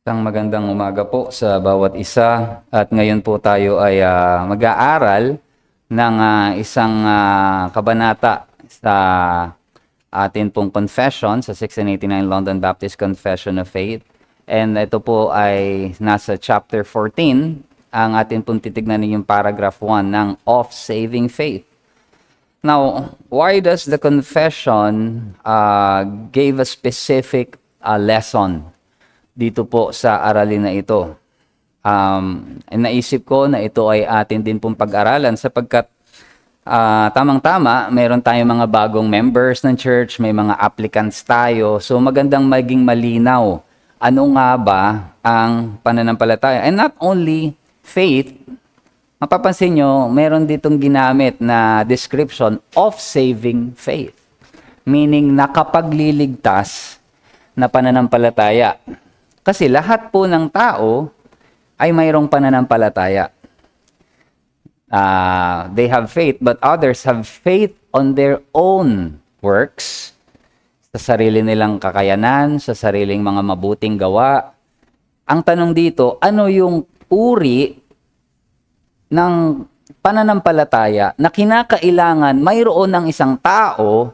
Isang magandang umaga po sa bawat isa at ngayon po tayo ay mag-aaral ng isang kabanata sa atin pong confession sa 1689 London Baptist Confession of Faith. And ito po ay nasa chapter 14, ang atin pong titignan yung paragraph 1 ng Of Saving Faith. Now, why does the confession give a specific lesson dito po sa aralin na ito? Naisip ko na ito ay atin din pong pag-aralan sapagkat tamang-tama, meron tayong mga bagong members ng church, may mga applicants tayo. So magandang maging malinaw. Ano nga ba ang pananampalataya? And not only faith, mapapansin nyo, meron ditong ginamit na description of saving faith. Meaning nakapagliligtas na pananampalataya. Kasi lahat po ng tao ay mayroong pananampalataya. They have faith, but others have faith on their own works, sa sarili nilang kakayanan, sa sariling mga mabuting gawa. Ang tanong dito, ano yung uri ng pananampalataya na kinakailangan mayroon ng isang tao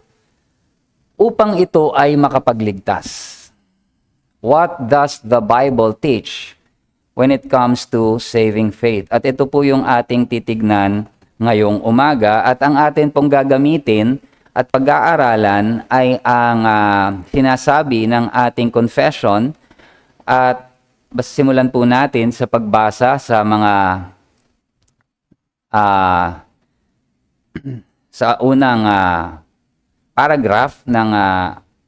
upang ito ay makapagligtas? What does the Bible teach when it comes to saving faith? At ito po yung ating titignan ngayong umaga at ang atin pong gagamitin at pag-aaralan ay ang sinasabi ng ating confession at simulan po natin sa pagbasa sa mga sa unang paragraph ng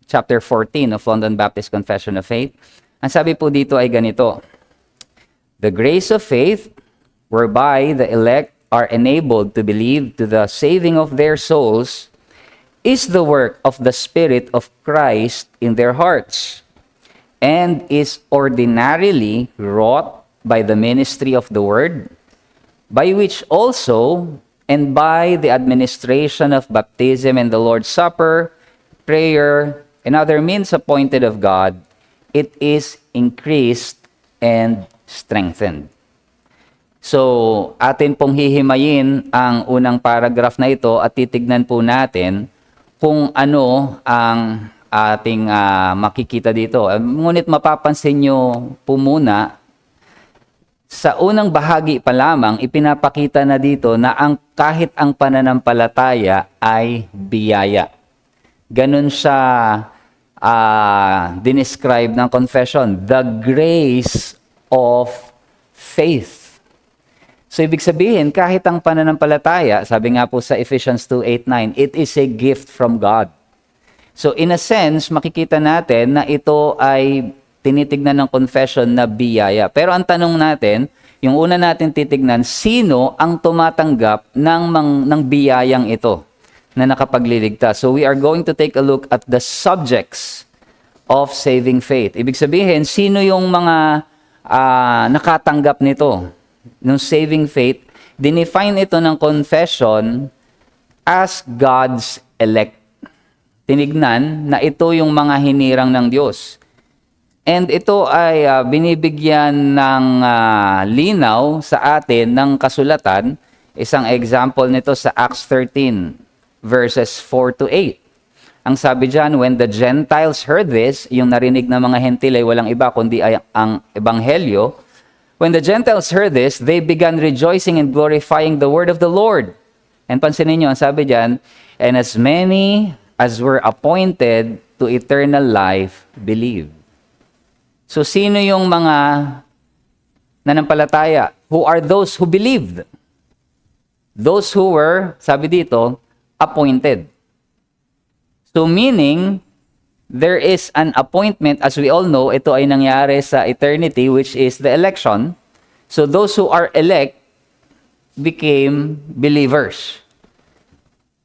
chapter 14 of London Baptist Confession of Faith. Ang sabi po dito ay ganito: The grace of faith, whereby the elect are enabled to believe to the saving of their souls, is the work of the Spirit of Christ in their hearts, and is ordinarily wrought by the ministry of the Word, by which also, and by the administration of baptism and the Lord's Supper, prayer, and other means appointed of God, it is increased and strengthened. So, atin pong hihimayin ang unang paragraph na ito at titignan po natin kung ano ang ating makikita dito. Ngunit mapapansin nyo po muna, sa unang bahagi pa lamang, ipinapakita na dito na kahit ang pananampalataya ay biyaya. Ganun siya dinescribe ng confession, the grace of faith. So ibig sabihin, kahit ang pananampalataya, sabi nga po sa Ephesians 2:8-9, it is a gift from God. So in a sense, makikita natin na ito ay tinitignan ng confession na biyaya. Pero ang tanong natin, yung una natin titignan, sino ang tumatanggap ng biyayang ito na nakapagliligtas? So we are going to take a look at the subjects of saving faith. Ibig sabihin, sino yung mga nakatanggap nito? Nung saving faith, dinefine ito ng confession as God's elect. Tinignan na ito yung mga hinirang ng Diyos. And ito ay binibigyan ng linaw sa atin ng kasulatan. Isang example nito sa Acts 13, verses 4-8. Ang sabi dyan, when the Gentiles heard this, yung narinig ng mga hentil ay walang iba kundi ay ang ebanghelyo. When the Gentiles heard this, they began rejoicing and glorifying the word of the Lord. And pansinin nyo, ang sabi dyan, and as many as were appointed to eternal life believed. So sino yung mga nanampalataya? Who are those who believed? Those who were, sabi dito, appointed. So meaning, there is an appointment, as we all know, ito ay nangyari sa eternity, which is the election. So those who are elect became believers.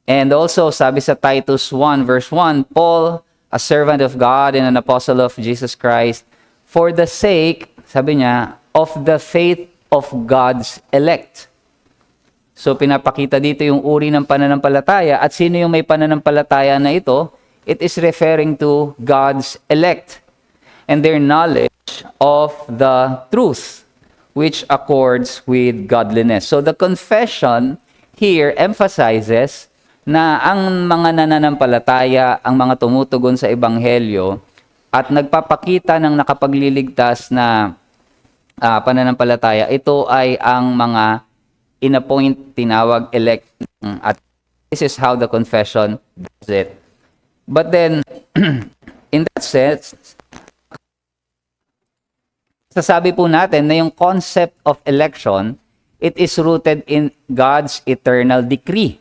And also, sabi sa Titus 1, verse 1, Paul, a servant of God and an apostle of Jesus Christ, for the sake, sabi niya, of the faith of God's elect. So pinapakita dito yung uri ng pananampalataya at sino yung may pananampalataya na ito? It is referring to God's elect and their knowledge of the truth, which accords with godliness. So the confession here emphasizes na ang mga nananampalataya, ang mga tumutugon sa Ebanghelyo, at nagpapakita ng nakapagliligtas na pananampalataya, ito ay ang mga inappoint, tinawag, elect, at this is how the confession does it. But then, in that sense, sasabi po natin na yung concept of election, it is rooted in God's eternal decree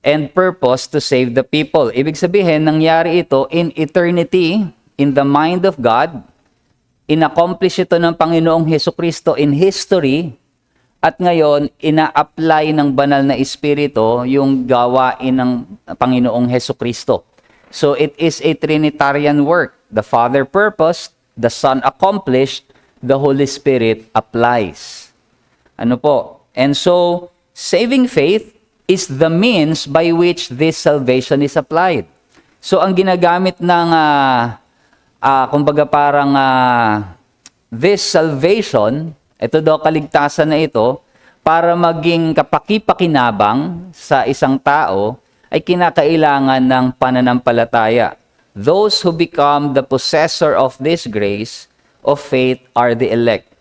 and purpose to save the people. Ibig sabihin, nangyari ito in eternity, in the mind of God, in-accomplish ito ng Panginoong Hesukristo in history, at ngayon, ina-apply ng banal na Espiritu yung gawain ng Panginoong Hesukristo. So it is a Trinitarian work. The Father purposed, the Son accomplished, the Holy Spirit applies. Ano po? And so, saving faith is the means by which this salvation is applied. So ang ginagamit ng, kumbaga parang this salvation, ito daw kaligtasan na ito, para maging kapaki-pakinabang sa isang tao, ay kinakailangan ng pananampalataya. Those who become the possessor of this grace of faith are the elect.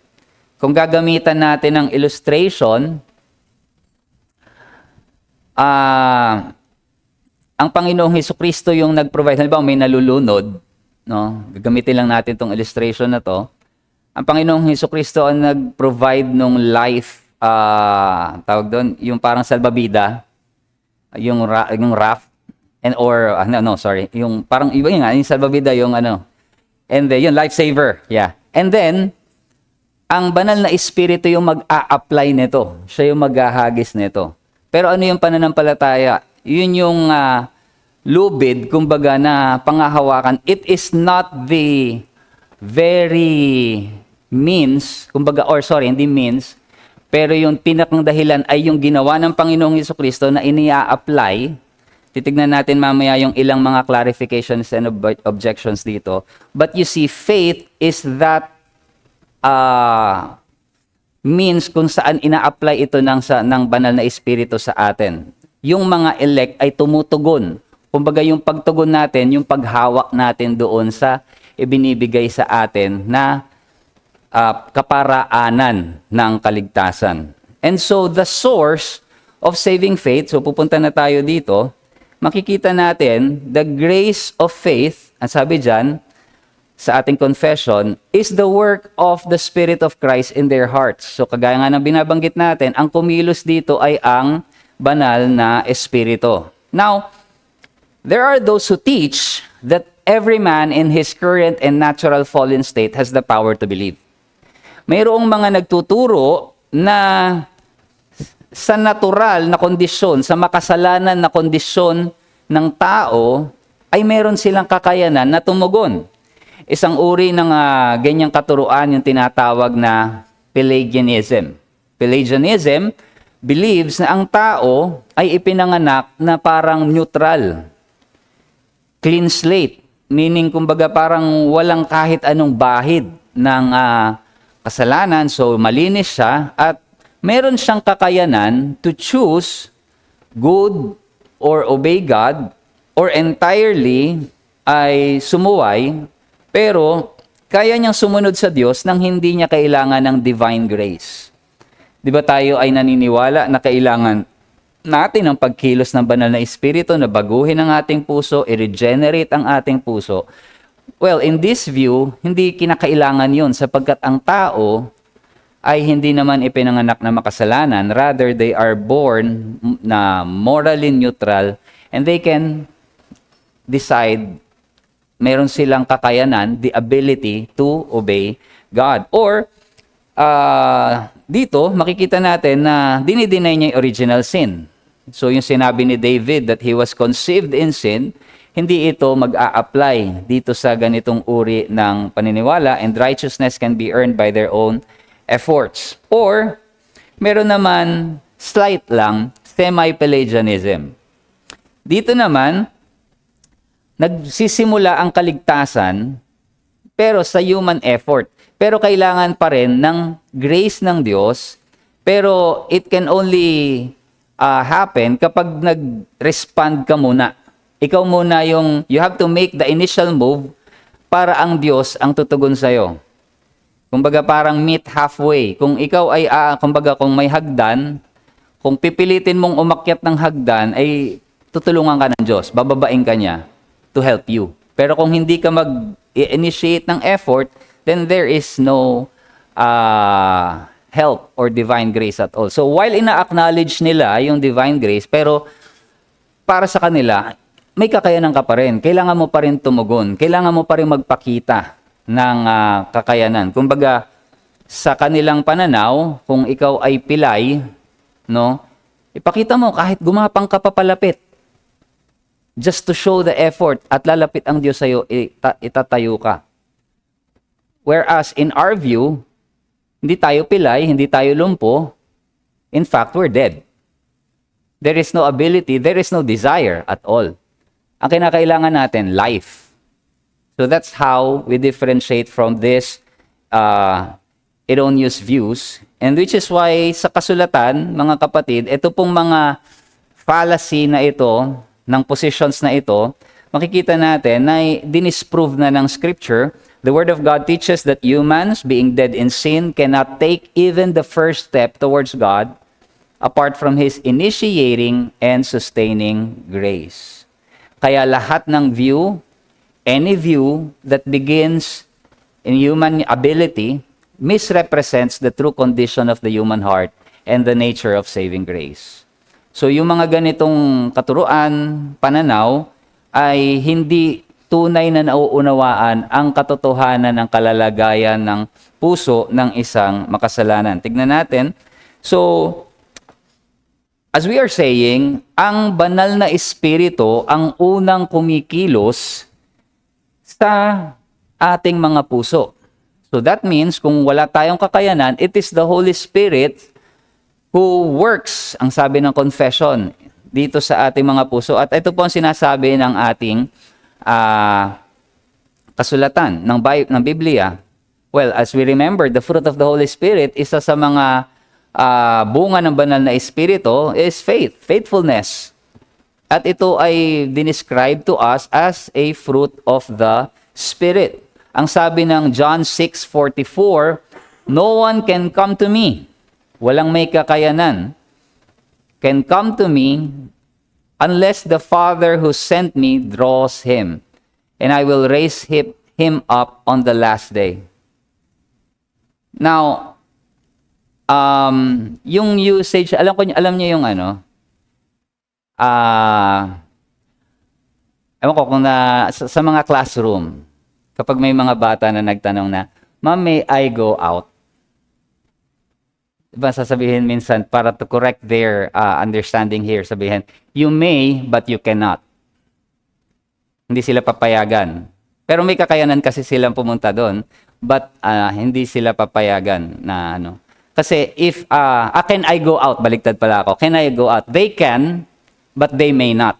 Kung gagamitan natin ng illustration, ang Panginoong Hesukristo yung nag-provide. Halimbawa, may nalulunod, no? Gagamitin lang natin itong illustration na to. Ang Panginoong Hesukristo ang nag-provide ng life, tawag doon, yung parang salbabida, yung raft, yung parang iba yun nga, yung salbabida, yung and then, yung lifesaver, yeah. And then, ang banal na Espiritu yung mag-a-apply nito. Siya yung maghahagis nito. Pero ano yung pananampalataya? Yun yung lubid, kumbaga, na pangahawakan. It is not the very means, kumbaga, hindi means, pero yung pinakang dahilan ay yung ginawa ng Panginoong Hesukristo na inia-apply. Titignan natin mamaya yung ilang mga clarifications and objections dito. But you see, faith is that means kung saan ina-apply ito ng banal na Espiritu sa atin. Yung mga elect ay tumutugon. Kumbaga yung pagtugon natin, yung paghawak natin doon sa ibinibigay sa atin na kaparaanan ng kaligtasan. And so the source of saving faith, so pupunta na tayo dito, makikita natin the grace of faith, ang sabi dyan, sa ating confession, is the work of the Spirit of Christ in their hearts. So kagaya nga ng binabanggit natin, ang kumilos dito ay ang banal na Espiritu. Now, there are those who teach that every man in his current and natural fallen state has the power to believe. Mayroong mga nagtuturo na sa natural na kondisyon, sa makasalanan na kondisyon ng tao, ay meron silang kakayanan na tumugon. Isang uri ng ganyang katuruan yung tinatawag na Pelagianism. Pelagianism believes na ang tao ay ipinanganak na parang neutral, clean slate, meaning kumbaga parang walang kahit anong bahid ng kasalanan, so malinis siya at meron siyang kakayanan to choose good or obey God or entirely ay sumuway, pero kaya niyang sumunod sa Diyos nang hindi niya kailangan ng divine grace. Di ba tayo ay naniniwala na kailangan natin ang pagkilos ng banal na Espiritu na baguhin ang ating puso, i-regenerate ang ating puso? Well, in this view, hindi kinakailangan yun sapagkat ang tao ay hindi naman ipinanganak na makasalanan. Rather, they are born na morally neutral and they can decide, meron silang kakayanan, the ability to obey God. Or, dito, makikita natin na dinideny niya yung original sin. So, yung sinabi ni David that he was conceived in sin, hindi ito mag-a-apply dito sa ganitong uri ng paniniwala, and righteousness can be earned by their own efforts. Or, meron naman slight lang, semi-Pelagianism. Dito naman, nagsisimula ang kaligtasan pero sa human effort. Pero kailangan pa rin ng grace ng Diyos, pero it can only happen kapag nag-respond ka muna. Ikaw muna you have to make the initial move para ang Diyos ang tutugon sa'yo. Kumbaga parang meet halfway. Kung ikaw ay, kumbaga kung may hagdan, kung pipilitin mong umakyat ng hagdan, ay tutulungan ka ng Diyos, bababain ka niya to help you. Pero kung hindi ka mag-initiate ng effort, then there is no help or divine grace at all. So while ina-acknowledge nila yung divine grace, pero para sa kanila, may kakayanan ka pa rin. Kailangan mo pa rin tumugon. Kailangan mo pa rin magpakita ng kakayanan. Kumbaga, sa kanilang pananaw, kung ikaw ay pilay, no, ipakita mo kahit gumapang ka papalapit. Just to show the effort at lalapit ang Diyos sa'yo, itatayo ka. Whereas in our view, hindi tayo pilay, hindi tayo lumpo. In fact, we're dead. There is no ability, there is no desire at all. Ang kinakailangan natin, life. So that's how we differentiate from this erroneous views. And which is why sa kasulatan, mga kapatid, ito pong mga fallacy na ito, ng positions na ito, makikita natin na dinisprove na ng Scripture. The Word of God teaches that humans, being dead in sin, cannot take even the first step towards God apart from His initiating and sustaining grace. Kaya lahat ng view, any view that begins in human ability, misrepresents the true condition of the human heart and the nature of saving grace. So yung mga ganitong katuruan, pananaw, ay hindi tunay na nauunawaan ang katotohanan ng kalalagayan ng puso ng isang makasalanan. Tignan natin. So, as we are saying, ang banal na espiritu ang unang kumikilos sa ating mga puso. So that means, kung wala tayong kakayanan, it is the Holy Spirit who works, ang sabi ng confession, dito sa ating mga puso. At ito po ang sinasabi ng ating kasulatan ng Biblia. Well, as we remember, the fruit of the Holy Spirit, isa sa mga bunga ng banal na espiritu is faith, faithfulness. At ito ay dinescribe to us as a fruit of the Spirit. Ang sabi ng John 6:44, "No one can come to me," walang may kakayanan, "can come to me unless the Father who sent me draws him, and I will raise him up on the last day." Now, yung usage, alam niyo yung ano, ewan ko kung sa mga classroom, kapag may mga bata na nagtanong na, "Ma'am, may I go out?" Diba sasabihin minsan, para to correct their understanding here, sabihin, "You may, but you cannot." Hindi sila papayagan. Pero may kakayanan kasi silang pumunta doon, but hindi sila papayagan na ano. Kasi if, can I go out? Baliktad pala ako. Can I go out? They can, but they may not.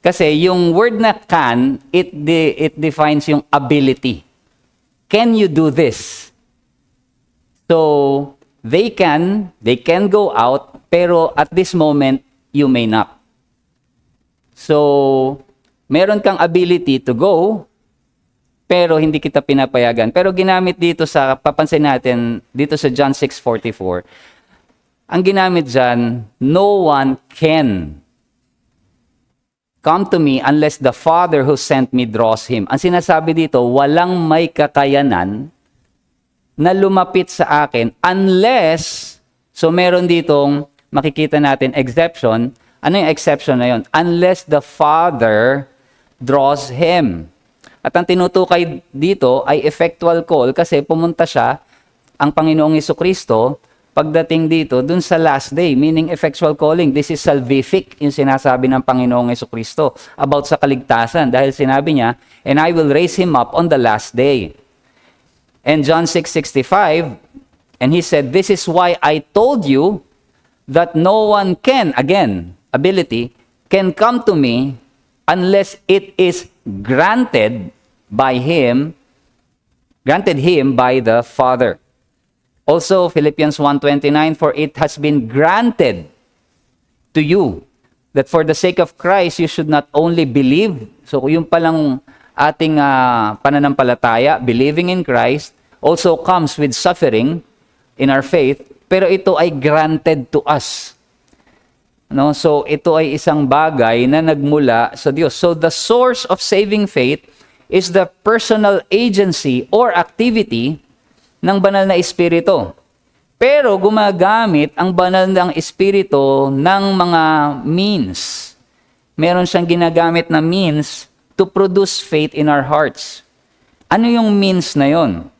Kasi yung word na can, it defines yung ability. Can you do this? So, they can go out, pero at this moment, you may not. So, meron kang ability to go, pero hindi kita pinapayagan. Pero ginamit dito papansin natin, dito sa John 6:44, ang ginamit dyan, "No one can come to me unless the Father who sent me draws him." Ang sinasabi dito, walang may kakayanan na lumapit sa akin unless, so meron ditong makikita natin exception. Ano yung exception na yun? Unless the Father draws him. At ang tinutukay dito ay effectual call kasi pumunta siya, ang Panginoong Jesucristo, pagdating dito, dun sa last day, meaning effectual calling. This is salvific, yung sinasabi ng Panginoong Jesucristo about sa kaligtasan. Dahil sinabi niya, "And I will raise him up on the last day." And John 6:65, and he said, "This is why I told you that no one can," again, ability, "can come to me unless it is granted by him Granted him by the Father. Also, Philippians 1:29, for it has been granted to you that for the sake of Christ, you should not only believe. So, yung palang ating pananampalataya, believing in Christ, also comes with suffering in our faith, pero ito ay granted to us. No? So, ito ay isang bagay na nagmula sa Diyos. So, the source of saving faith is the personal agency or activity ng banal na Espiritu. Pero gumagamit ang banal ng Espiritu ng mga means. Meron siyang ginagamit na means to produce faith in our hearts. Ano yung means na yon?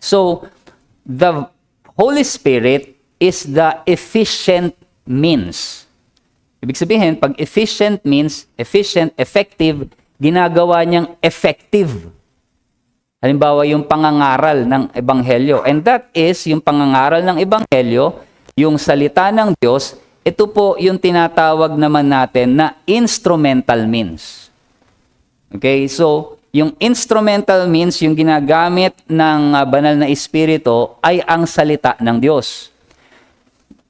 So, the Holy Spirit is the efficient means. Ibig sabihin, pag efficient means, efficient, effective, ginagawa niyang effective. Halimbawa, yung pangangaral ng Ebanghelyo. And that is, yung pangangaral ng Ebanghelyo, yung salita ng Diyos, ito po yung tinatawag naman natin na instrumental means. Okay, so, yung instrumental means, yung ginagamit ng banal na Espiritu, ay ang salita ng Diyos.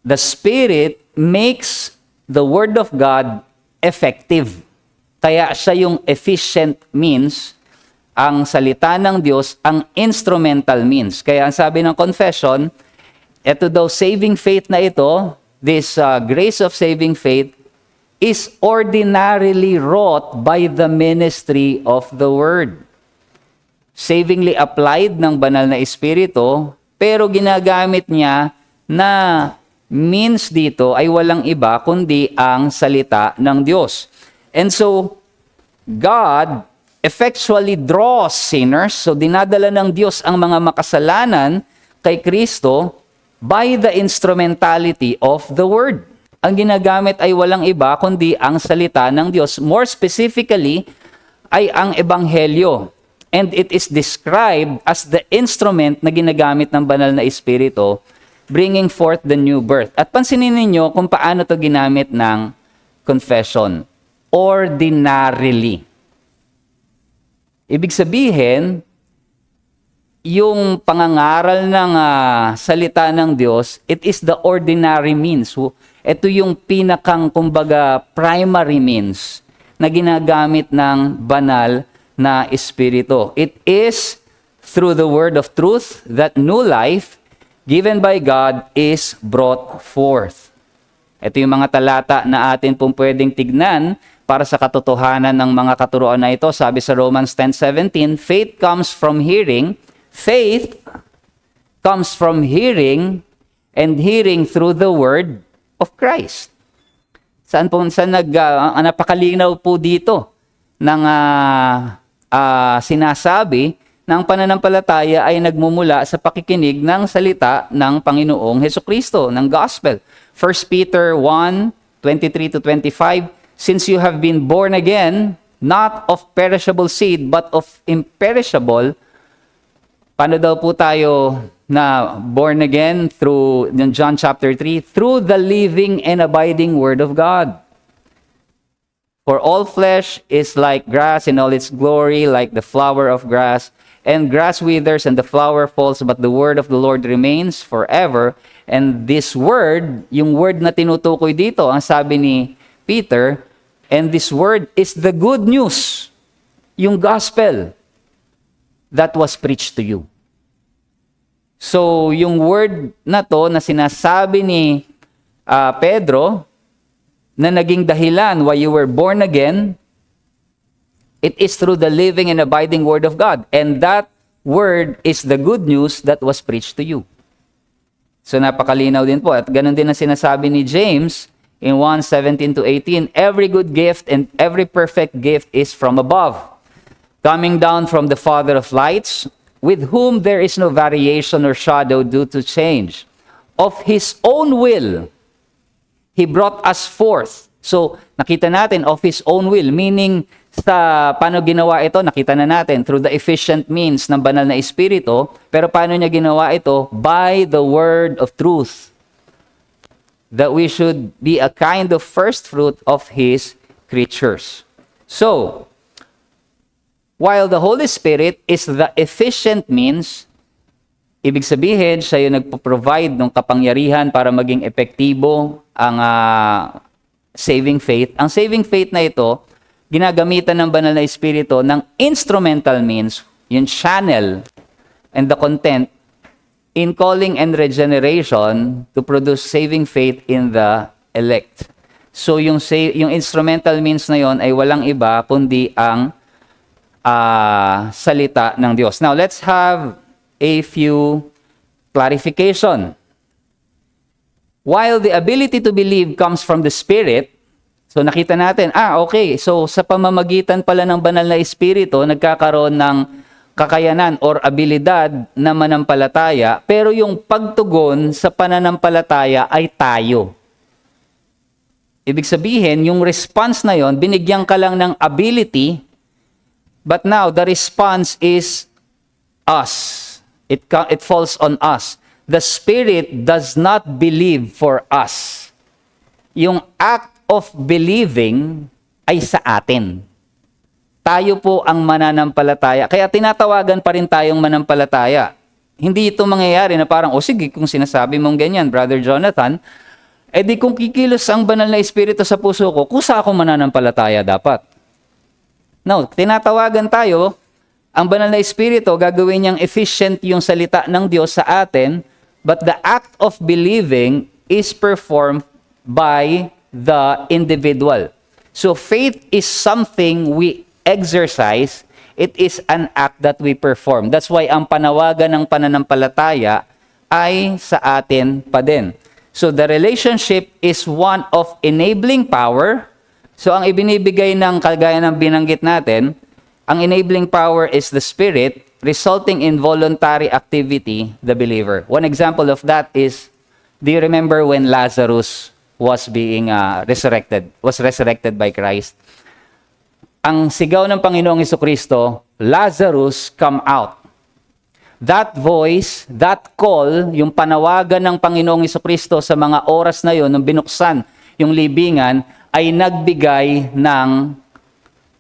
The Spirit makes the Word of God effective. Kaya siya yung efficient means, ang salita ng Diyos, ang instrumental means. Kaya ang sabi ng confession, ito daw saving faith na ito, this grace of saving faith, is ordinarily wrought by the ministry of the Word. Savingly applied ng banal na Espiritu, pero ginagamit niya na means dito ay walang iba kundi ang salita ng Diyos. And so, God effectually draws sinners, so dinadala ng Diyos ang mga makasalanan kay Kristo by the instrumentality of the Word. Ang ginagamit ay walang iba kundi ang salita ng Diyos. More specifically, ay ang Ebanghelyo. And it is described as the instrument na ginagamit ng banal na Espiritu, bringing forth the new birth. At pansinin ninyo kung paano to ginamit ng confession. Ordinarily. Ibig sabihin, yung pangangaral ng salita ng Diyos, it is the ordinary means. Ito yung pinakang, kumbaga, primary means na ginagamit ng banal na Espiritu. It is through the word of truth that new life given by God is brought forth. Ito yung mga talata na atin pong pwedeng tignan para sa katotohanan ng mga katuruan na ito. Sabi sa Romans 10:17, faith comes from hearing, and hearing through the word of Christ. Saan napakalinaw po dito ng sinasabi ng pananampalataya ay nagmumula sa pakikinig ng salita ng Panginoong Hesukristo, ng gospel. 1 Peter 1:23-25, since you have been born again, not of perishable seed, but of imperishable. Paano daw po tayo na born again? Through John chapter 3, through the living and abiding word of God. For all flesh is like grass in all its glory, like the flower of grass. And grass withers and the flower falls, but the word of the Lord remains forever. And this word, yung word na tinutukoy dito, ang sabi ni Peter, and this word is the good news, yung gospel that was preached to you. So, yung word na to na sinasabi ni Pedro, na naging dahilan why you were born again, it is through the living and abiding word of God. And that word is the good news that was preached to you. So napakalinaw din po. At ganun din ang sinasabi ni James in 1:17-18, every good gift and every perfect gift is from above, coming down from the Father of lights, with whom there is no variation or shadow due to change. Of His own will, He brought us forth. So, nakita natin, of His own will, meaning sa paano ginawa ito, nakita na natin, through the efficient means ng banal na Espiritu, pero paano niya ginawa ito? By the word of truth. That we should be a kind of first fruit of His creatures. So, While the Holy Spirit is the efficient means, ibig sabihin, siya yung nagpo-provide ng kapangyarihan para maging epektibo ang saving faith. Ang saving faith na ito, ginagamitan ng banal na Espiritu ng instrumental means, yung channel and the content in calling and regeneration to produce saving faith in the elect. So yung instrumental means na yon ay walang iba kundi ang salita ng Diyos. Now, let's have a few clarification. While the ability to believe comes from the Spirit, so nakita natin, okay, so sa pamamagitan pala ng banal na Espiritu, nagkakaroon ng kakayanan or abilidad na manampalataya, pero yung pagtugon sa pananampalataya ay tayo. Ibig sabihin, yung response na yon, binigyan ka lang ng ability, but now the response is us. It falls on us. The Spirit does not believe for us. Yung act of believing ay sa atin. Tayo po ang mananampalataya. Kaya tinatawagan pa rin tayong manampalataya. Hindi ito mangyayari na parang, sige, kung sinasabi mong ganyan, Brother Jonathan, di kung kikilos ang banal na Espiritu sa puso ko, kusa ako mananampalataya dapat. No, tinatawagan tayo, ang banal na Espiritu, gagawin niyang efficient yung salita ng Diyos sa atin, but the act of believing is performed by the individual. So faith is something we exercise, it is an act that we perform. That's why ang panawagan ng pananampalataya ay sa atin pa din. So the relationship is one of enabling power. So ang ibinibigay ng kagaya ng binanggit natin, ang enabling power is the Spirit, resulting in voluntary activity, the believer. One example of that is, do you remember when Lazarus was being resurrected by Christ? Ang sigaw ng Panginoong Jesucristo, Lazarus, come out. That voice, that call, yung panawagan ng Panginoong Jesucristo sa mga oras na yon, nung binuksan yung libingan, ay nagbigay ng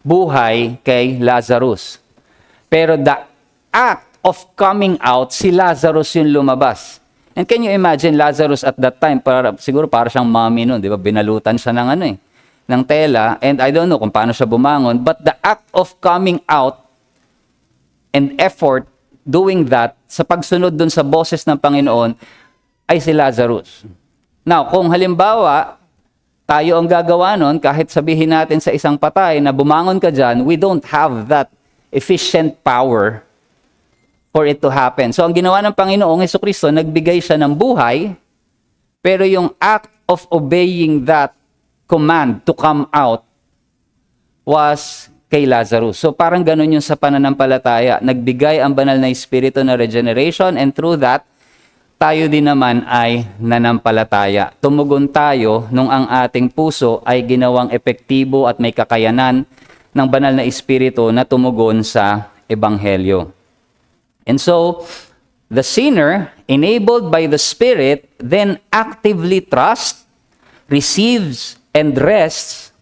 buhay kay Lazarus. Pero the act of coming out, si Lazarus yung lumabas. And can you imagine Lazarus at that time, siguro para siyang mommy nun, di ba? Binalutan siya ng ng tela, and I don't know kung paano siya bumangon, but the act of coming out and effort doing that sa pagsunod dun sa boses ng Panginoon ay si Lazarus. Now, kung halimbawa, tayo ang gagawa nun, kahit sabihin natin sa isang patay na bumangon ka dyan, we don't have that efficient power for it to happen. So ang ginawa ng Panginoong Jesucristo, nagbigay siya ng buhay, pero yung act of obeying that command to come out was kay Lazarus. So parang ganun yung sa pananampalataya. Nagbigay ang banal na Espiritu na regeneration, and through that, tayo din naman ay nanampalataya. Tumugon tayo nung ang ating puso ay ginawang epektibo at may kakayanan ng banal na Espiritu na tumugon sa Ebanghelyo. And so, the sinner, enabled by the Spirit, then actively trusts, receives, and rests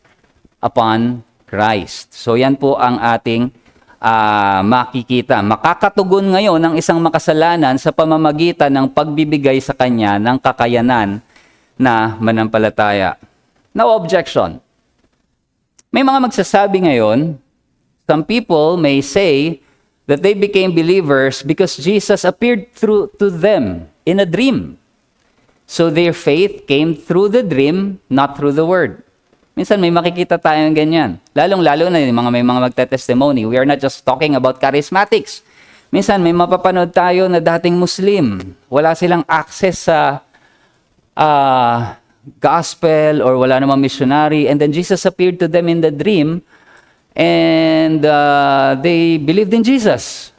upon Christ. So yan po ang ating makikita. Makakatugon ngayon ng isang makasalanan sa pamamagitan ng pagbibigay sa kanya ng kakayanan na manampalataya. No objection. May mga magsasabi ngayon, some people may say that they became believers because Jesus appeared to them in a dream. So their faith came through the dream, not through the word. Minsan may makikita tayong ganyan. Lalong-lalo na may mga magte-testimony. We are not just talking about charismatics. Minsan may mapapanood tayo na dating Muslim. Wala silang access sa gospel or wala namang missionary. And then Jesus appeared to them in the dream and they believed in Jesus.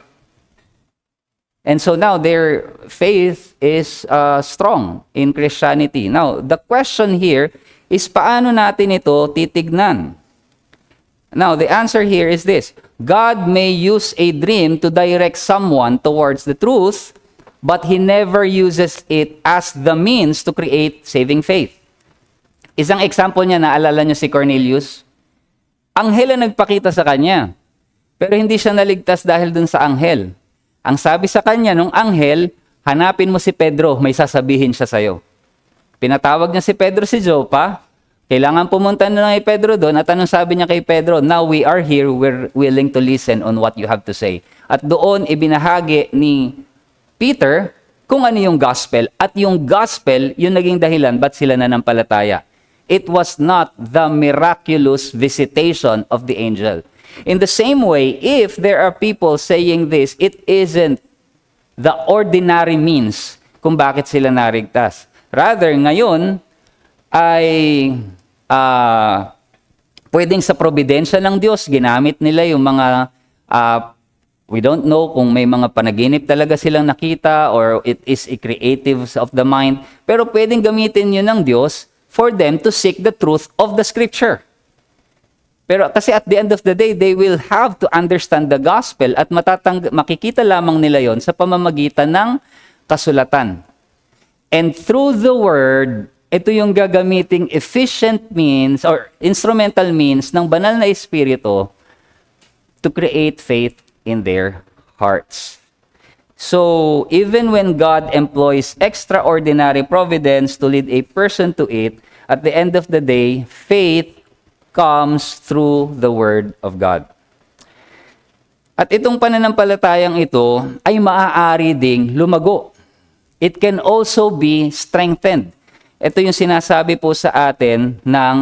And so now their faith is strong in Christianity. Now, the question here is paano natin ito titignan? Now, the answer here is this. God may use a dream to direct someone towards the truth, but He never uses it as the means to create saving faith. Isang example niya, naalala niyo si Cornelius? Anghel ang nagpakita sa kanya. Pero hindi siya naligtas dahil dun sa anghel. Ang sabi sa kanya nung anghel, hanapin mo si Pedro, may sasabihin siya sa'yo. Pinatawag niya si Pedro si Joppa. Kailangan pumunta na kay Pedro doon. At anong sabi niya kay Pedro? Now we are here, we're willing to listen on what you have to say. At doon ibinahagi ni Peter kung ano yung gospel. At yung gospel, yung naging dahilan, ba't sila nanampalataya? It was not the miraculous visitation of the angel. In the same way, if there are people saying this, it isn't the ordinary means kung bakit sila narigtas. Rather, ngayon ay pwedeng sa probidensya ng Diyos, ginamit nila yung mga, we don't know kung may mga panaginip talaga silang nakita or it is a creative of the mind, pero pwedeng gamitin yun ng Diyos for them to seek the truth of the Scripture. Pero kasi at the end of the day, they will have to understand the gospel at makikita lamang nila yon sa pamamagitan ng kasulatan. And through the word, ito yung gagamiting efficient means or instrumental means ng banal na Espiritu to create faith in their hearts. So, even when God employs extraordinary providence to lead a person to it, at the end of the day, faith comes through the Word of God. At itong pananampalatayang ito ay maaari ding lumago. It can also be strengthened. Ito yung sinasabi po sa atin ng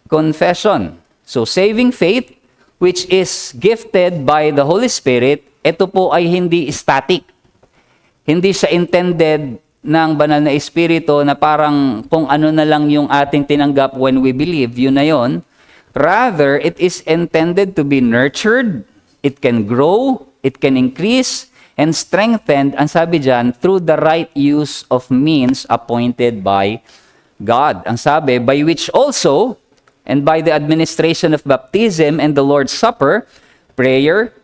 confession. So, saving faith, which is gifted by the Holy Spirit, ito po ay hindi static. Hindi siya intended ng banal na Espiritu na parang kung ano na lang yung ating tinanggap when we believe, yun na yun. Rather, it is intended to be nurtured, it can grow, it can increase, and strengthened, ang sabi dyan, through the right use of means appointed by God. Ang sabi, by which also, and by the administration of baptism and the Lord's Supper, prayer,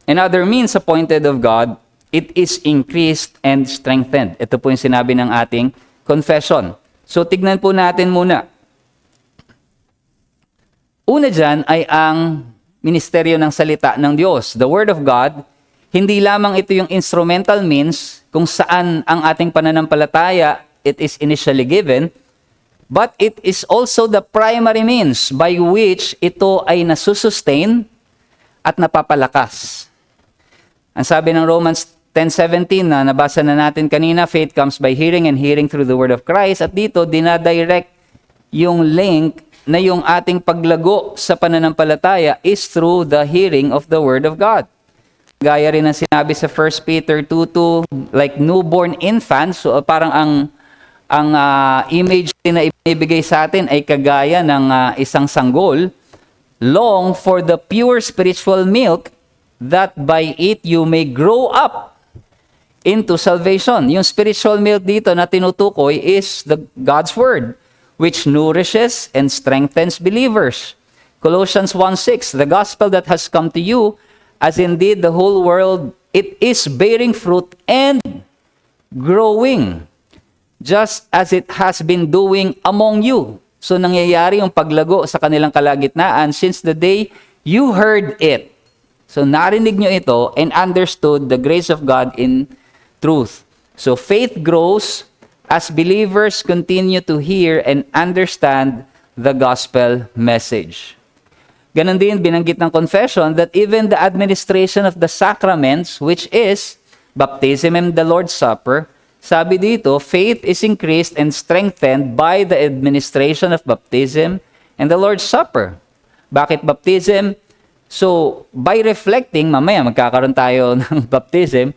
and other means appointed of God, it is increased and strengthened. Ito po yung sinabi ng ating confession. So, tignan po natin muna. Una dyan ay ang ministeryo ng salita ng Diyos. The Word of God, hindi lamang ito yung instrumental means kung saan ang ating pananampalataya, it is initially given, but it is also the primary means by which ito ay nasusustain at napapalakas. Ang sabi ng Romans 10:17 na nabasa na natin kanina, faith comes by hearing and hearing through the Word of Christ. At dito, dinadirect yung link na yung ating paglago sa pananampalataya is through the hearing of the Word of God. Gaya rin ang sinabi sa 1 Peter 2:2, like newborn infants, so parang ang image na ibinibigay sa atin ay kagaya ng isang sanggol, long for the pure spiritual milk, that by it you may grow up into salvation. Yung spiritual milk dito na tinutukoy is God's Word, which nourishes and strengthens believers. Colossians 1:6, the gospel that has come to you, as indeed the whole world, it is bearing fruit and growing, just as it has been doing among you. So nangyayari yung paglago sa kanilang kalagitnaan since the day you heard it. So narinig nyo ito and understood the grace of God in truth. So faith grows as believers continue to hear and understand the gospel message. Ganon din binanggit ng confession that even the administration of the sacraments, which is baptism and the Lord's Supper, sabi dito, faith is increased and strengthened by the administration of baptism and the Lord's Supper. Bakit baptism? So, by reflecting, mamaya magkakaroon tayo ng baptism,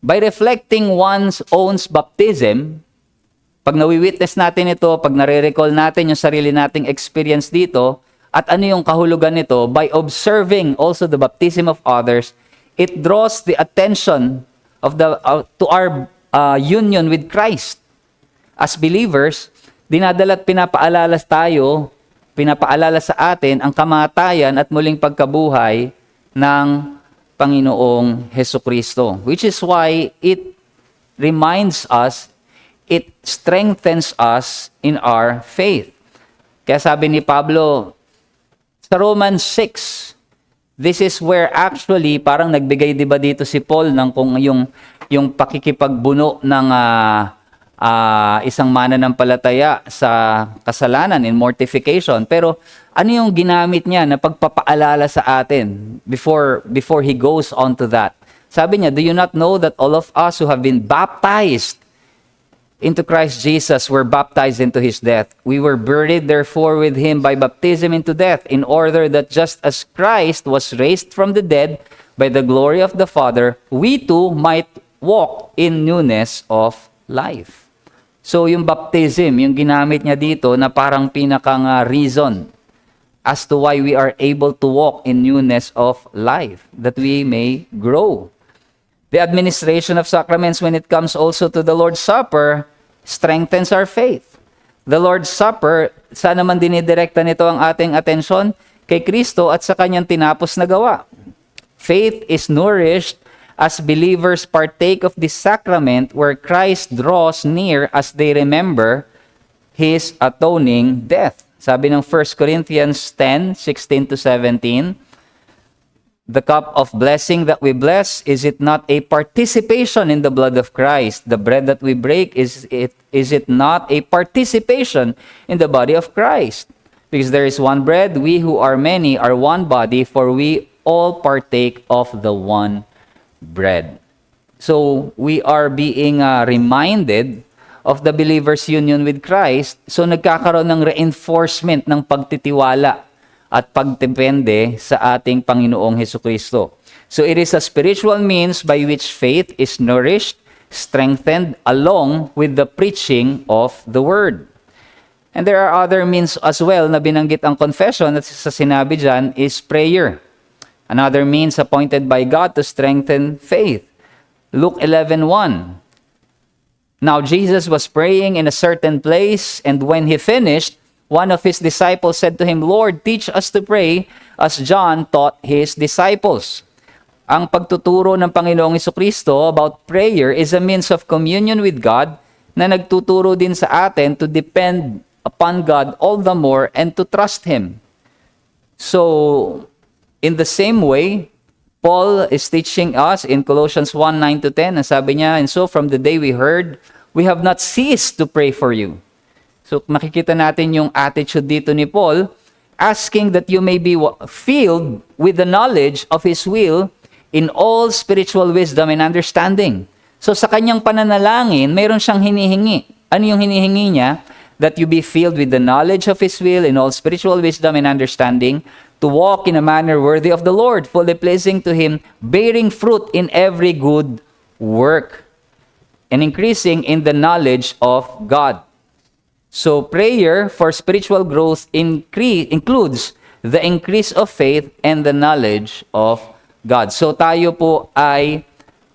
by reflecting one's own baptism, pag nawi-witness natin ito, pag nare-recall natin yung sarili nating experience dito, at ano yung kahulugan nito, by observing also the baptism of others, it draws the attention of to our union with Christ. As believers, dinadala at pinapaalala sa atin ang kamatayan at muling pagkabuhay ng Panginoong Hesukristo, which is why it reminds us, it strengthens us in our faith. Kaya sabi ni Pablo Sa Romans 6, this is where actually parang nagbigay 'di ba dito si Paul ng kung yung pakikipagbuno ng isang mananampalataya sa kasalanan in mortification. Pero ano yung ginamit niya na pagpapaalala sa atin before he goes on to that? Sabi niya, do you not know that all of us who have been baptized into Christ Jesus were baptized into his death? We were buried therefore with him by baptism into death, in order that just as Christ was raised from the dead by the glory of the Father, we too might walk in newness of life. So yung baptism, yung ginamit niya dito na parang pinakang reason as to why we are able to walk in newness of life, that we may grow. The administration of sacraments when it comes also to the Lord's Supper strengthens our faith. The Lord's Supper, saan naman dinidirekta nito ang ating atensyon? Kay Kristo at sa kanyang tinapos na gawa. Faith is nourished as believers partake of this sacrament where Christ draws near as they remember his atoning death. Sabi ng 1 Corinthians 10:16-17, the cup of blessing that we bless, is it not a participation in the blood of Christ? The bread that we break, is it not a participation in the body of Christ? Because there is one bread, we who are many are one body, for we all partake of the one bread. So we are being reminded of the believer's union with Christ. So nagkakaroon ng reinforcement ng pagtitiwala at pagdepende sa ating Panginoong Hesukristo. So it is a spiritual means by which faith is nourished, strengthened, along with the preaching of the Word. And there are other means as well na binanggit ang confession at sa sinabi dyan is prayer. Another means appointed by God to strengthen faith. Luke 11:1. Now Jesus was praying in a certain place, and when he finished, one of his disciples said to him, Lord, teach us to pray as John taught his disciples. Ang pagtuturo ng Panginoong Hesukristo about prayer is a means of communion with God na nagtuturo din sa atin to depend upon God all the more and to trust Him. So, in the same way, Paul is teaching us in Colossians 1:9-10, and sabi niya, and so from the day we heard, we have not ceased to pray for you. So makikita natin yung attitude dito ni Paul, asking that you may be filled with the knowledge of His will in all spiritual wisdom and understanding. So sa kanyang pananalangin, mayroon siyang hinihingi. Ano yung hinihingi niya? That you be filled with the knowledge of His will in all spiritual wisdom and understanding, to walk in a manner worthy of the Lord, fully pleasing to Him, bearing fruit in every good work, and increasing in the knowledge of God. So prayer for spiritual growth includes the increase of faith and the knowledge of God. So tayo po ay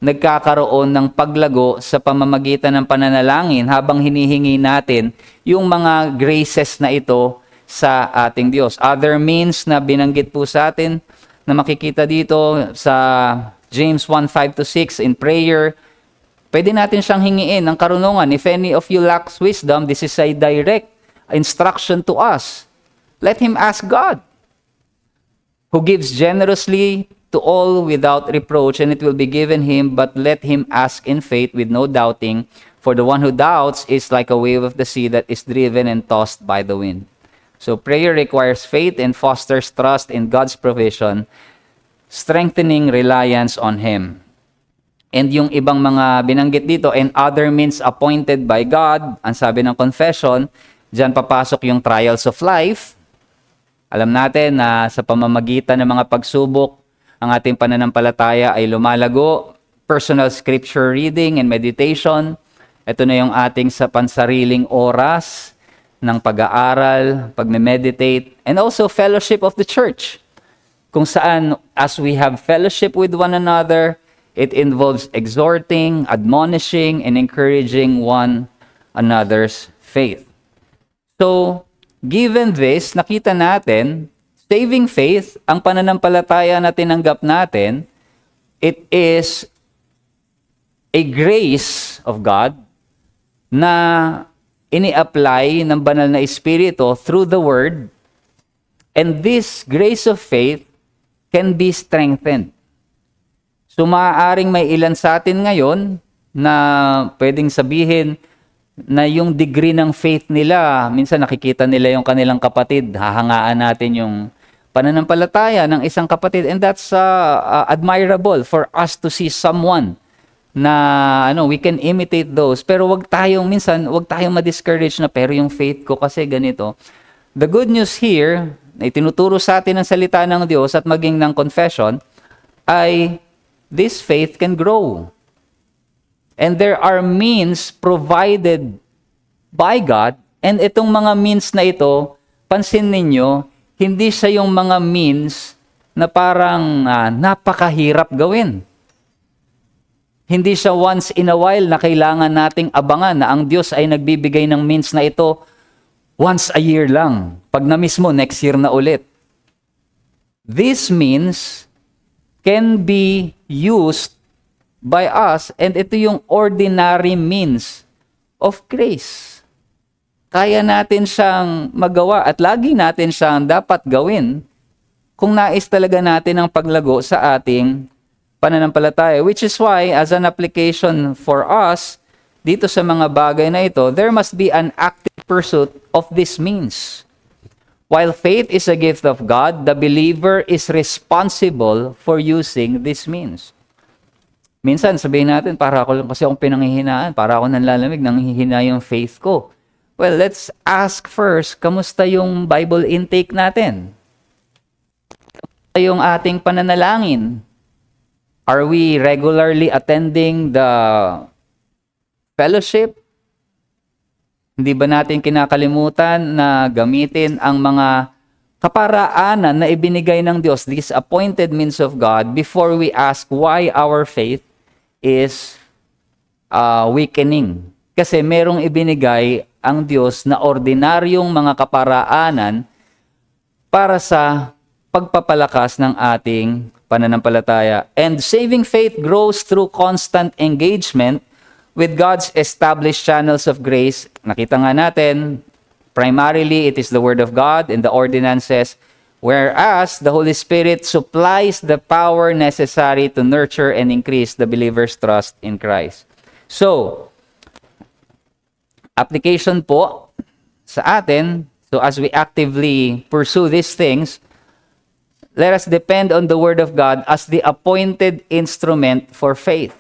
nagkakaroon ng paglago sa pamamagitan ng pananalangin habang hinihingi natin yung mga graces na ito sa ating Diyos. Other means na binanggit po sa atin na makikita dito sa James 1:5-6 in prayer, pwede natin siyang hingiin ng karunungan. If any of you lacks wisdom, this is a direct instruction to us. Let him ask God, who gives generously to all without reproach, and it will be given him, but let him ask in faith with no doubting, for the one who doubts is like a wave of the sea that is driven and tossed by the wind. So prayer requires faith and fosters trust in God's provision, strengthening reliance on Him. And yung ibang mga binanggit dito, and other means appointed by God, ang sabi ng confession, diyan papasok yung trials of life. Alam natin na sa pamamagitan ng mga pagsubok, ang ating pananampalataya ay lumalago. Personal scripture reading and meditation. Ito na yung ating sa pansariling oras ng pag-aaral, pagme-meditate, and also fellowship of the church. Kung saan, as we have fellowship with one another, it involves exhorting, admonishing, and encouraging one another's faith. So, given this, nakita natin, saving faith, ang pananampalataya na tinanggap natin, it is a grace of God na ini-apply ng banal na Espiritu through the Word, And this grace of faith can be strengthened. So maaaring may ilan sa atin ngayon na pwedeng sabihin na yung degree ng faith nila, minsan nakikita nila yung kanilang kapatid, hahangaan natin yung pananampalataya ng isang kapatid, and that's admirable for us to see someone na we can imitate those. Pero wag tayong ma-discourage na pero yung faith ko kasi ganito. The good news here, na itinuturo sa atin ng salita ng Diyos at maging ng confession, ay this faith can grow. And there are means provided by God, and itong mga means na ito, pansin ninyo, hindi siya yung mga means na parang napakahirap gawin. Hindi siya once in a while na kailangan nating abangan na ang Diyos ay nagbibigay ng means na ito once a year lang. Pag na-miss mo, next year na ulit. This means can be used by us, and ito yung ordinary means of grace. Kaya natin siyang magawa at lagi natin siyang dapat gawin kung nais talaga natin ang paglago sa ating pananampalataya. Which is why, as an application for us, dito sa mga bagay na ito, there must be an active pursuit of this means. While faith is a gift of God, the believer is responsible for using this means. Minsan sabihin natin, para ako lang kasi akong pinanghihinaan, para ako nanlalamig, nanghihina yung faith ko. Well, let's ask first, kamusta yung Bible intake natin? Kamusta yung ating pananalangin? Are we regularly attending the fellowship? Hindi ba natin kinakalimutan na gamitin ang mga kaparaanan na ibinigay ng Diyos, these appointed means of God, before we ask why our faith is weakening? Kasi merong ibinigay ang Diyos na ordinaryong mga kaparaanan para sa pagpapalakas ng ating pananampalataya. And saving faith grows through constant engagement with God's established channels of grace. Nakita nga natin, primarily it is the Word of God and the ordinances, whereas the Holy Spirit supplies the power necessary to nurture and increase the believer's trust in Christ. So, application po sa atin, so as we actively pursue these things, let us depend on the Word of God as the appointed instrument for faith.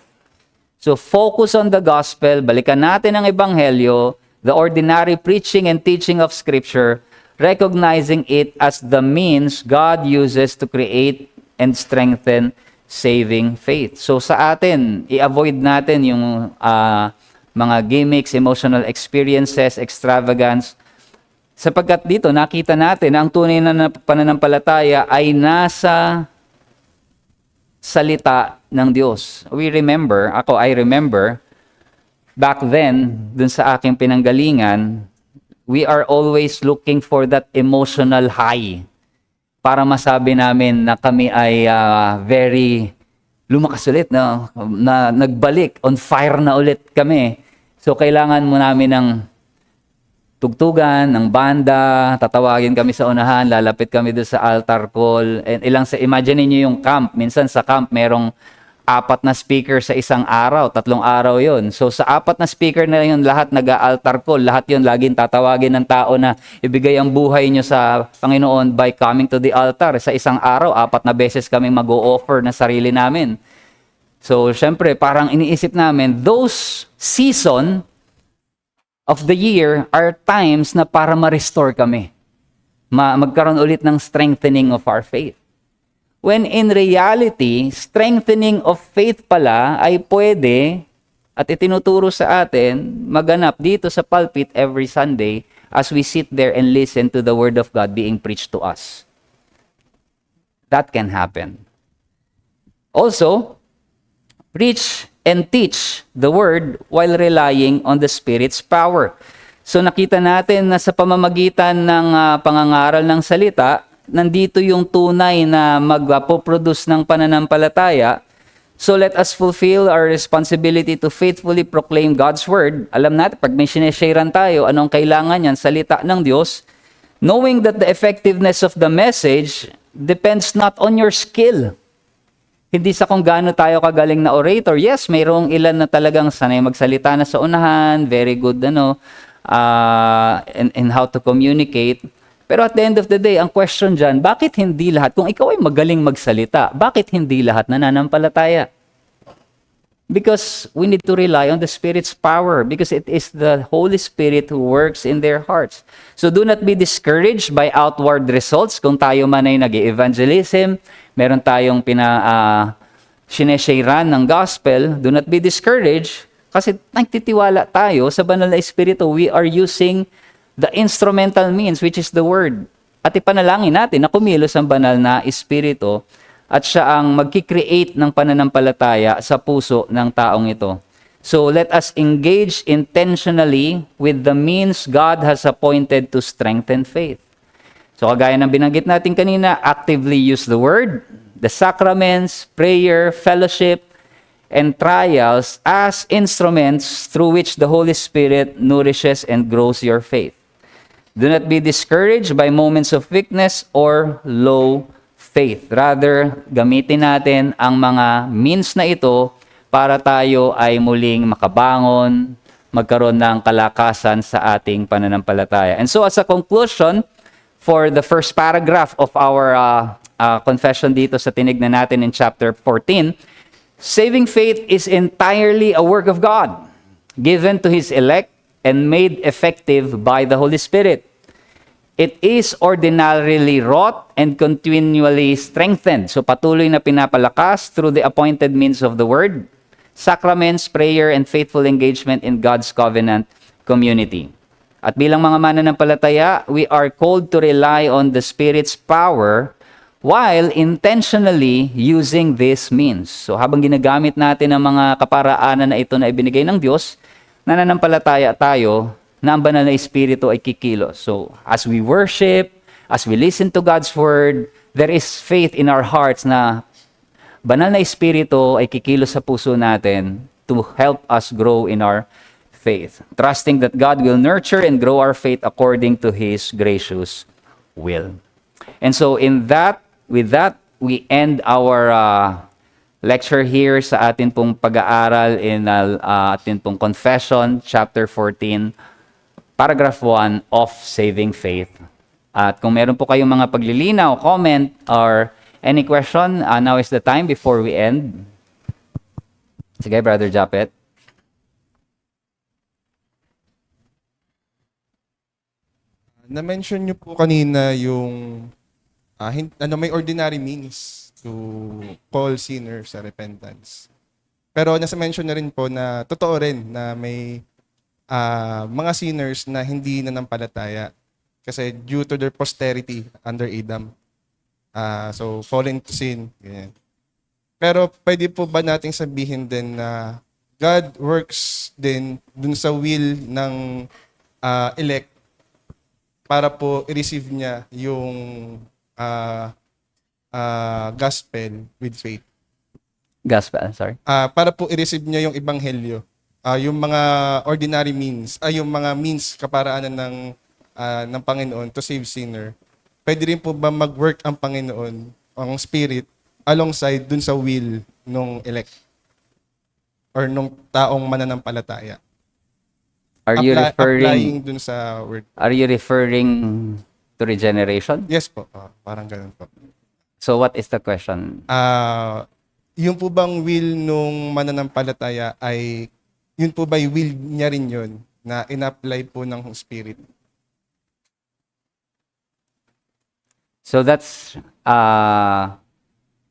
So focus on the gospel, balikan natin ang ebanghelyo, the ordinary preaching and teaching of Scripture, recognizing it as the means God uses to create and strengthen saving faith. So sa atin, i-avoid natin yung mga gimmicks, emotional experiences, extravagance, sapagkat dito nakita natin ang tunay na pananampalataya ay nasa salita ng Diyos. I remember, back then, dun sa aking pinanggalingan, we are always looking for that emotional high para masabi namin na kami ay very lumakas ulit, na nagbalik, on fire na ulit kami. So, kailangan mo namin ng tugtugan, ng banda, tatawagin kami sa unahan, lalapit kami doon sa altar call. And imagine niyo yung camp. Minsan sa camp, merong 4 na speaker sa isang araw, 3 araw yon. So sa 4 na speaker na yun, lahat nag-altar call, lahat yun laging tatawagin ng tao na ibigay ang buhay nyo sa Panginoon by coming to the altar. Sa isang araw, 4 na beses kami mag-o-offer na sarili namin. So syempre, parang iniisip namin, those season of the year are times na para ma-restore kami. Magkaroon ulit ng strengthening of our faith. When in reality, strengthening of faith pala ay pwede at itinuturo sa atin maganap dito sa pulpit every Sunday as we sit there and listen to the Word of God being preached to us. That can happen. Also, preach and teach the Word while relying on the Spirit's power. So nakita natin na sa pamamagitan ng pangangaral ng salita, nandito yung tunay na magpo-produce ng pananampalataya. So let us fulfill our responsibility to faithfully proclaim God's Word. Alam natin, pag may sinesharean tayo, anong kailangan yan? Salita ng Diyos. Knowing that the effectiveness of the message depends not on your skill. Hindi sa kung gaano tayo kagaling na orator. Yes, mayroong ilan na talagang sanay magsalita na sa unahan, very good in how to communicate. Pero at the end of the day, ang question dyan, bakit hindi lahat, kung ikaw ay magaling magsalita, bakit hindi lahat nananampalataya? Because we need to rely on the Spirit's power, because it is the Holy Spirit who works in their hearts. So do not be discouraged by outward results. Kung tayo man ay nag-evangelism, meron tayong sinesharean ng gospel, do not be discouraged kasi nagtitiwala tayo sa banal na Espiritu. We are using the instrumental means, which is the Word. At ipanalangin natin na kumilos ang banal na Espiritu at siya ang magki-create ng pananampalataya sa puso ng taong ito. So let us engage intentionally with the means God has appointed to strengthen faith. So kagaya ng binanggit natin kanina, actively use the Word, the sacraments, prayer, fellowship, and trials as instruments through which the Holy Spirit nourishes and grows your faith. Do not be discouraged by moments of weakness or low faith. Rather, gamitin natin ang mga means na ito para tayo ay muling makabangon, magkaroon ng kalakasan sa ating pananampalataya. And so as a conclusion, for the first paragraph of our confession dito sa tinignan natin in chapter 14, saving faith is entirely a work of God, given to His elect and made effective by the Holy Spirit. It is ordinarily wrought and continually strengthened. So patuloy na pinapalakas through the appointed means of the Word, sacraments, prayer, and faithful engagement in God's covenant community. At bilang mga mananampalataya, we are called to rely on the Spirit's power while intentionally using this means. So habang ginagamit natin ang mga kaparaanan na ito na ibinigay ng Diyos, nananampalataya tayo na ang banal na Espiritu ay kikilos. So as we worship, as we listen to God's Word, there is faith in our hearts na banal na Espiritu ay kikilos sa puso natin to help us grow in our faith. Trusting that God will nurture and grow our faith according to His gracious will. And so with that, we end our lecture here sa atin pong pag-aaral in atin pong Confession, chapter 14, paragraph 1 of Saving Faith. At kung meron po kayong mga paglilinaw, comment, or any question, now is the time before we end. Sige, Brother Japet. Na-mention nyo po kanina yung may ordinary means to call sinners sa repentance. Pero nasa-mention na rin po na totoo rin na may mga sinners na hindi nanampalataya kasi due to their posterity under Adam. So, falling to sin. Ganyan. Pero pwede po ba nating sabihin din na God works din dun sa will ng elect para po i-receive niya yung gospel with faith. Gospel, sorry. Para po i-receive niya yung ebanghelyo. Yung mga ordinary means, yung mga means kaparaanan ng Panginoon to save sinner. Pwede rin po ba mag-work ang Panginoon, ang Spirit, alongside dun sa will nung elect or nung taong mananampalataya? Applying dun sa word. Are you referring to regeneration? Yes po, parang ganun po. So what is the question? Yung po bang will nung mananampalataya ay, yun po ba yung will niya rin yun na in-apply po ng Spirit? So that's,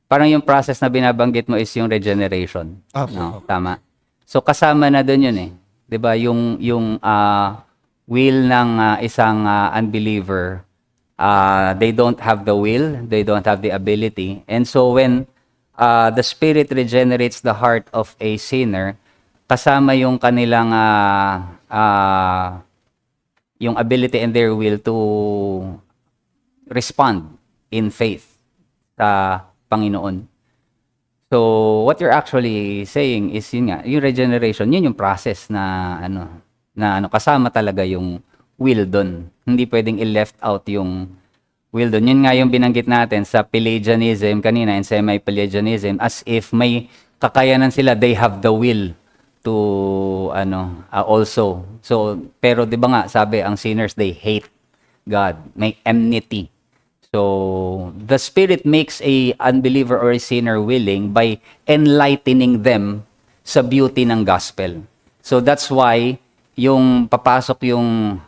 parang yung process na binabanggit mo is yung regeneration. No, tama. So kasama na doon yun eh. 'Di ba? Yung will ng isang unbeliever, they don't have the will, they don't have the ability. And so when the Spirit regenerates the heart of a sinner, kasama yung kanilang yung ability and their will to respond in faith sa Panginoon. So what you're actually saying is yun nga, yung regeneration, yun yung process na kasama talaga yung will dun. Hindi pwedeng i-left out yung will dun. Yun nga yung binanggit natin sa Pelagianism kanina and semi-Pelagianism, as if may kakayanan sila, they have the will to also. So, pero 'di ba nga sabi ang sinners they hate God, may enmity. So, the Spirit makes a unbeliever or a sinner willing by enlightening them sa beauty ng gospel. So, that's why yung papasok yung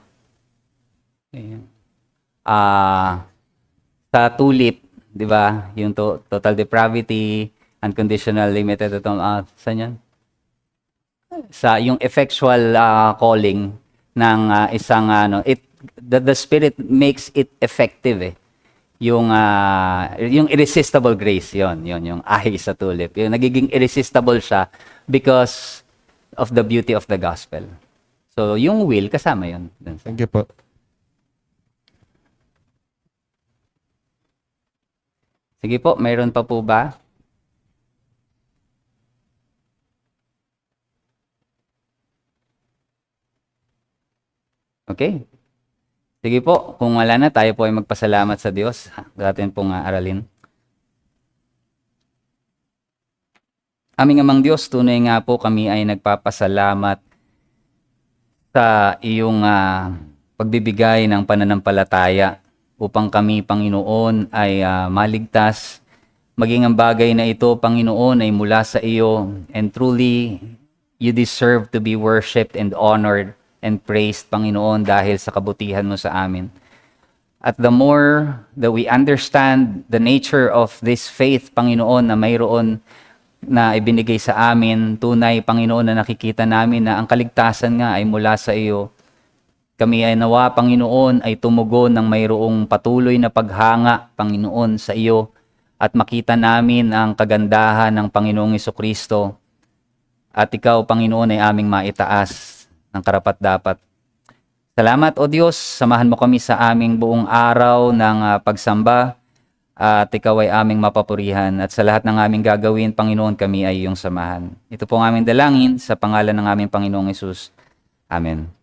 sa tulip, 'di ba? Yung total depravity, unconditional limited saan yan? Sa yung effectual calling ng isang the Spirit makes it effective yung irresistible grace yon yung ay sa tulip yung nagiging irresistible siya because of the beauty of the gospel. So yung will kasama yon. Thank you po. Sige po, mayroon pa po ba? Okay. Sige po, kung wala na, tayo po ay magpasalamat sa Diyos. Sa atin pong aralin. Aming amang Diyos, tunay nga po kami ay nagpapasalamat sa iyong pagbibigay ng pananampalataya upang kami, Panginoon, ay maligtas. Maging ang bagay na ito, Panginoon, ay mula sa iyo. And truly, you deserve to be worshipped and honored and praised, Panginoon, dahil sa kabutihan mo sa amin. At the more that we understand the nature of this faith, Panginoon, na mayroon na ibinigay sa amin, tunay, Panginoon, na nakikita namin na ang kaligtasan nga ay mula sa iyo. Kami ay nawa, Panginoon, ay tumugon ng mayroong patuloy na paghanga, Panginoon, sa iyo at makita namin ang kagandahan ng Panginoong Jesucristo. At ikaw, Panginoon, ay aming maitaas ng karapat-dapat. Salamat, O Diyos, samahan mo kami sa aming buong araw ng pagsamba at ikaw ay aming mapapurihan at sa lahat ng aming gagawin, Panginoon, kami ay iyong samahan. Ito po ang aming dalangin sa pangalan ng aming Panginoong Hesus. Amen.